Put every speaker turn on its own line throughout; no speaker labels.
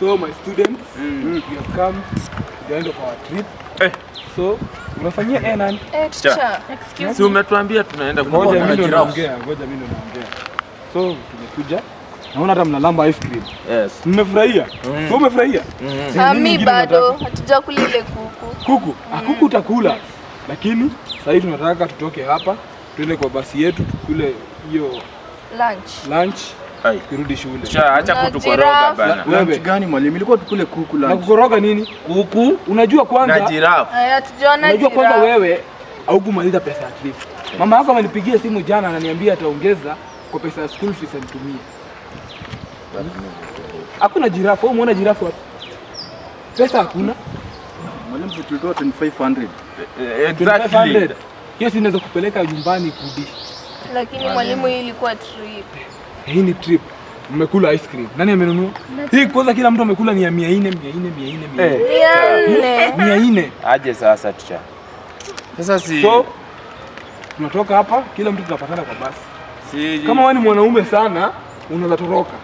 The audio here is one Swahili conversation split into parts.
So my students, we have come to the end of our trip. So unafanyia nani?
Extra.
Excuse me. Si umetuambia tunaenda
ngoja mimi ndo naongea. So tumekuja. Naona hata mnalamba ice cream.
Yes.
Mmefurahia? So umefurahia?
Mimi bado hatujakula ile kuku.
Kuku? Kuku utakula. Lakini sasa hivi tunataka tutoke hapa, tuende kwa basi yetu tukule hiyo lunch. Kirudi shule.
Acha kutukoroga bana.
Lunch gani mwalimu? Ilikuwa tukule kuku lunch. Na kukoroga nini? Kuku. Unajua kwanza
na giraffe.
Hatujaona.
Unajua kwanza wewe au kumaliza pesa ya trip. Mama yako amenipigia simu jana ananiambia ataongeza kwa pesa ya school fees anitumie. Hakuna giraffe. Wewe umeona giraffe wapi? Pesa hakuna. Mwalimu tulitoa 2500.
Exactly.
Hiyo si inaweza kupeleka nyumbani kurudisha.
Lakini mwalimu, hii ilikuwa trip.
Hii ni trip. Mmekula ice cream. Nani amenunua? Hii kwanza kila mtu amekula ni ya 400. 400.
Aje sasa tucha. Sasa
So tunatoka hapa, kila mtu tunapatana kwa basi. Kama wewe ni mwanaume sana, unaweza toroka.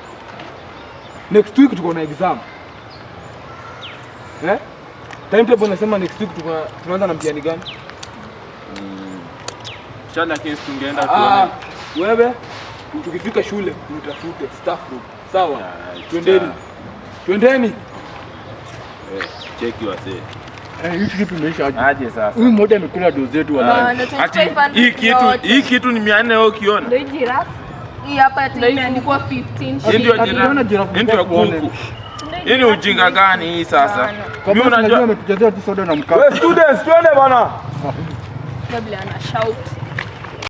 Next week tuko na exam. Timetable nasema next week tunaanza na mtihani gani?
Shana kesho tungeenda tuone.
Wewe tukifika shule tutafute staff room. Sawa? Twendeni.
Cheki wase.
Hii kitu imeisha aje?
Aje sasa.
Huyu mmoja amekula dozi yetu wala.
Hii kitu ni 400 wewe ukiona.
Ndio giraffe. Hii hapa imeandikwa 15.
Ndio kuku. Hii ni ujinga gani hii sasa?
Mimi unajua umetujazia tu soda na mkate. Wewe students twende bana.
Kabla ana shout.